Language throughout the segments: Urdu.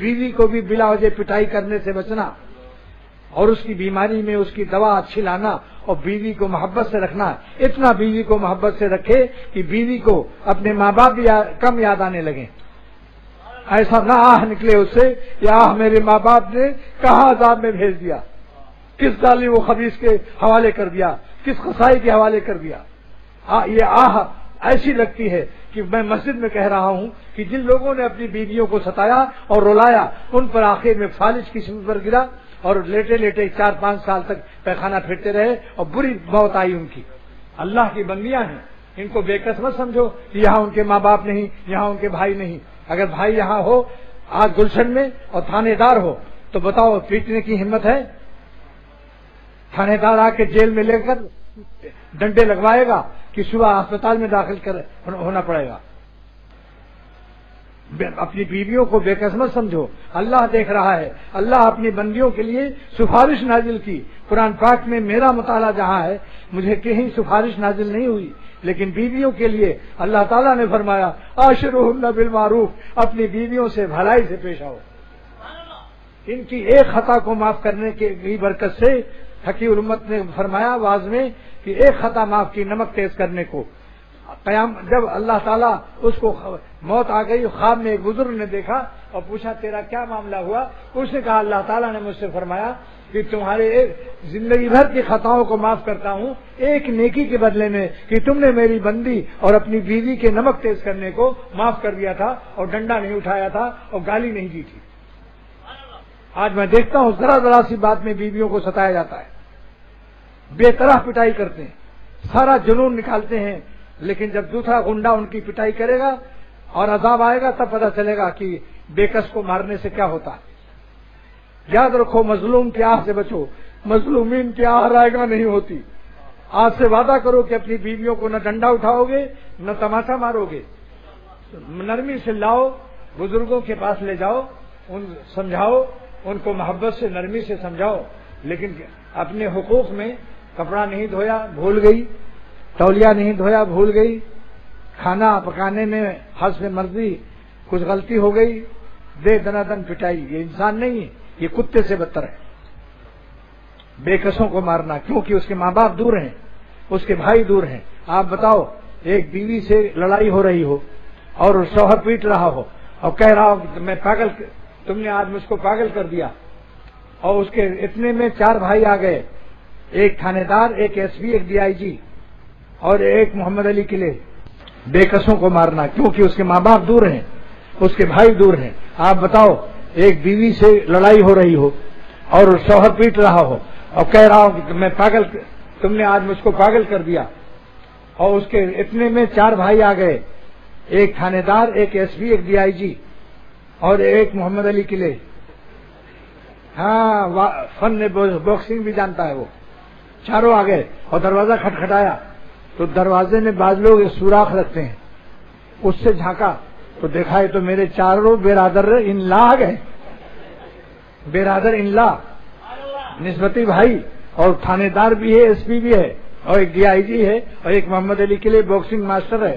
بیوی کو بھی بلا وجہ پٹائی کرنے سے بچنا اور اس کی بیماری میں اس کی دوا اچھی لانا اور بیوی کو محبت سے رکھنا. اتنا بیوی کو محبت سے رکھے کہ بیوی کو اپنے ماں باپ کم یاد آنے لگیں. ایسا نہ آہ نکلے اس سے کہ آہ میرے ماں باپ نے کہاں عذاب میں بھیج دیا, کس ظالم و خبیث کے حوالے کر دیا, کس قصائی کے حوالے کر دیا. یہ آہ ایسی لگتی ہے کہ میں مسجد میں کہہ رہا ہوں کہ جن لوگوں نے اپنی بیویوں کو ستایا اور رلایا ان پر آخر میں فالج قسم پر گرا اور لیٹے لیٹے 4-5 سال تک پیخانہ پھرتے رہے اور بری موت آئی ان کی. اللہ کی بندیاں ہیں, ان کو بے کس مت سمجھو کہ یہاں ان کے ماں باپ نہیں, یہاں ان کے بھائی نہیں. اگر بھائی یہاں ہو آج گلشن میں اور تھانے دار ہو تو بتاؤ پیٹنے کی ہمت ہے؟ تھانے دار آ کے جیل میں لے کر ڈنڈے لگوائے گا کہ صبح اسپتال میں داخل ہونا پڑے گا. اپنی بیویوں کو بے قسمت سمجھو, اللہ دیکھ رہا ہے. اللہ اپنی بندیوں کے لیے سفارش نازل کی. قرآن پاک میں میرا مطالعہ جہاں ہے مجھے کہیں سفارش نازل نہیں ہوئی, لیکن بیویوں کے لیے اللہ تعالیٰ نے فرمایا عاشروہن بالمعروف, اپنی بیویوں سے بھلائی سے پیش آؤ. ان کی ایک خطا کو معاف کرنے کی برکت سے حکیم الامت نے فرمایا واز میں کہ ایک خطا معاف کی نمک تیز کرنے کو. قیام جب اللہ تعالیٰ اس کو موت آ گئی, خواب میں ایک بزرگ نے دیکھا اور پوچھا تیرا کیا معاملہ ہوا؟ اس نے کہا اللہ تعالیٰ نے مجھ سے فرمایا کہ تمہارے زندگی بھر کی خطاؤں کو معاف کرتا ہوں ایک نیکی کے بدلے میں کہ تم نے میری بندی اور اپنی بیوی کے نمک تیز کرنے کو معاف کر دیا تھا اور ڈنڈا نہیں اٹھایا تھا اور گالی نہیں دی تھی. آج میں دیکھتا ہوں ذرا سی بات میں بیویوں کو ستایا جاتا ہے, بے طرح پٹائی کرتے ہیں, سارا جنون نکالتے ہیں, لیکن جب دوسرا گنڈا ان کی پٹائی کرے گا اور عذاب آئے گا تب پتہ چلے گا کہ بےکس کو مارنے سے کیا ہوتا ہے. یاد رکھو مظلوم کی آہ سے بچو, مظلومین کی آہ رائگاں نہیں ہوتی. آج سے وعدہ کرو کہ اپنی بیویوں کو نہ ڈنڈا اٹھاؤ گے نہ تماشا مارو گے. نرمی سے لاؤ, بزرگوں کے پاس لے جاؤ, ان سمجھاؤ, ان کو محبت سے نرمی سے سمجھاؤ, لیکن اپنے حقوق میں کپڑا نہیں دھویا بھول گئی, تولیہ نہیں دھویا بھول گئی, کھانا پکانے میں حسب مرضی کچھ غلطی ہو گئی, دے دنا دن پٹائی. یہ انسان نہیں ہے, یہ کتے سے بدتر ہے. بے کسوں کو مارنا کیونکہ اس کے ماں باپ دور ہیں, اس کے بھائی دور ہیں. آپ بتاؤ ایک بیوی سے لڑائی ہو رہی ہو اور شوہر پیٹ رہا ہو اور کہہ رہا ہو میں پاگل, تم نے آج مجھ کو پاگل کر دیا, اور اس کے اتنے میں 4 بھائی آ گئے, ایک تھانے دار, ایک ایس پی, ایک DIG اور ایک محمد علی قلعے. بے کسوں کو مارنا کیونکہ اس کے ماں باپ دور ہیں, اس کے بھائی دور ہیں. آپ بتاؤ ایک بیوی سے لڑائی ہو رہی ہو اور شوہر پیٹ رہا ہو اور کہہ رہا ہو میں پاگل, تم نے آج مجھ کو پاگل کر دیا, اور اس کے اتنے میں 4 بھائی آ گئے, ایک تھانے دار, ایک ایس پی, ایک DIG اور ایک محمد علی قلعے. ہاں فن باکسنگ بھی جانتا ہے وہ. چاروں آ گئے اور دروازہ کھٹکھٹایا تو دروازے میں بعض لوگ سوراخ رکھتے ہیں, اس سے جھانکا تو دیکھا ہے تو میرے 4 برادر ان لا آ گئے. برادر ان لا نسبتی بھائی, اور تھانے دار بھی ہے, SP بھی ہے, اور ایک DIG ہے, اور ایک محمد علی کے لیے باکسنگ ماسٹر ہے.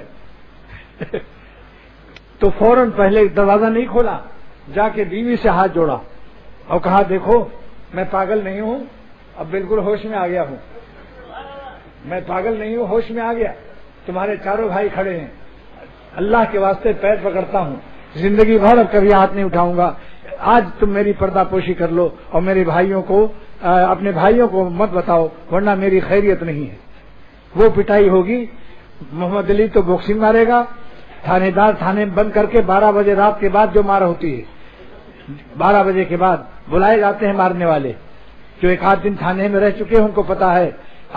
تو فوراً پہلے دروازہ نہیں کھولا, جا کے بیوی سے ہاتھ جوڑا اور کہا دیکھو میں پاگل نہیں ہوں, اب بالکل ہوش میں آ گیا ہوں, میں پاگل نہیں ہوں, ہوش میں آ گیا. تمہارے 4 بھائی کھڑے ہیں, اللہ کے واسطے پیر پکڑتا ہوں, زندگی بھر اب کبھی ہاتھ نہیں اٹھاؤں گا. آج تم میری پردہ پوشی کر لو اور میرے بھائیوں کو, اپنے بھائیوں کو مت بتاؤ ورنہ میری خیریت نہیں ہے. وہ پٹائی ہوگی. محمد علی تو باکسنگ مارے گا, تھانے دار تھانے بند کر کے 12 بجے رات کے بعد جو مار ہوتی ہے, 12 بجے کے بعد بلائے جاتے ہیں مارنے والے, جو 1 دن تھانے میں رہ چکے ہیں ان کو پتا ہے.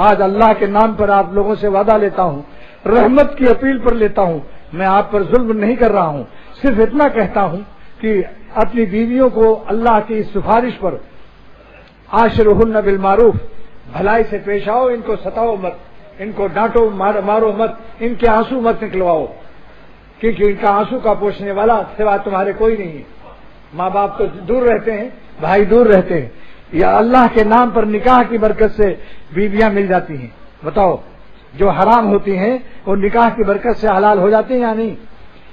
آج اللہ کے نام پر آپ لوگوں سے وعدہ لیتا ہوں, رحمت کی اپیل پر لیتا ہوں, میں آپ پر ظلم نہیں کر رہا ہوں, صرف اتنا کہتا ہوں کہ اپنی بیویوں کو اللہ کی سفارش پر عاشروہن بالمعروف, بھلائی سے پیش آؤ, ان کو ستاؤ مت, ان کو ڈانٹو مارو مت, ان کے آنسو مت نکلواؤ, کیونکہ ان کا آنسو کا پوچھنے والا سوا تمہارے کوئی نہیں ہے. ماں باپ تو دور رہتے ہیں, بھائی دور رہتے ہیں, یا اللہ کے نام پر نکاح کی برکت سے بیویاں مل جاتی ہیں. بتاؤ جو حرام ہوتی ہیں وہ نکاح کی برکت سے حلال ہو جاتی ہیں یا نہیں؟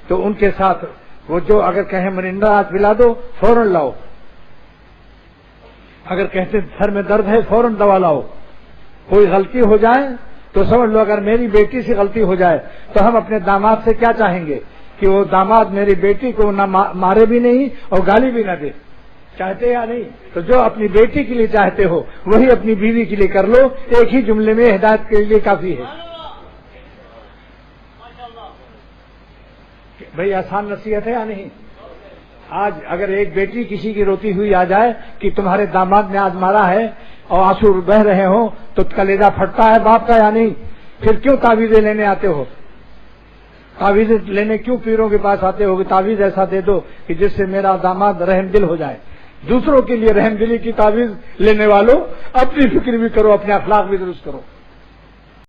تو ان کے ساتھ وہ جو اگر کہیں مرنڈا آج پلا دو فوراً لاؤ، اگر کہتے سر میں درد ہے فوراً دوا لاؤ. کوئی غلطی ہو جائے تو سمجھ لو اگر میری بیٹی سے غلطی ہو جائے تو ہم اپنے داماد سے کیا چاہیں گے کہ وہ داماد میری بیٹی کو نہ مارے بھی نہیں اور گالی بھی نہ دے. چاہتے یا نہیں؟ تو جو اپنی بیٹی کے لیے چاہتے ہو وہی اپنی بیوی کے لیے کر لو. ایک ہی جملے میں ہدایت کے لیے کافی ہے. بھئی آسان نصیحت ہے یا نہیں؟ آج اگر ایک بیٹی کسی کی روتی ہوئی آ جائے کہ تمہارے داماد نے آج مارا ہے اور آنسو بہ رہے ہوں تو کلیجہ پھٹتا ہے باپ کا یا نہیں؟ پھر کیوں تعویذیں لینے آتے ہو؟ تعویذیں لینے کیوں پیروں کے پاس آتے ہو کہ تعویذ ایسا دے دو کہ جس سے میرا داماد رحم دل ہو جائے؟ دوسروں کے لیے رحم دلی کی تعویذ لینے والوں اپنی فکر بھی کرو، اپنے اخلاق بھی درست کرو.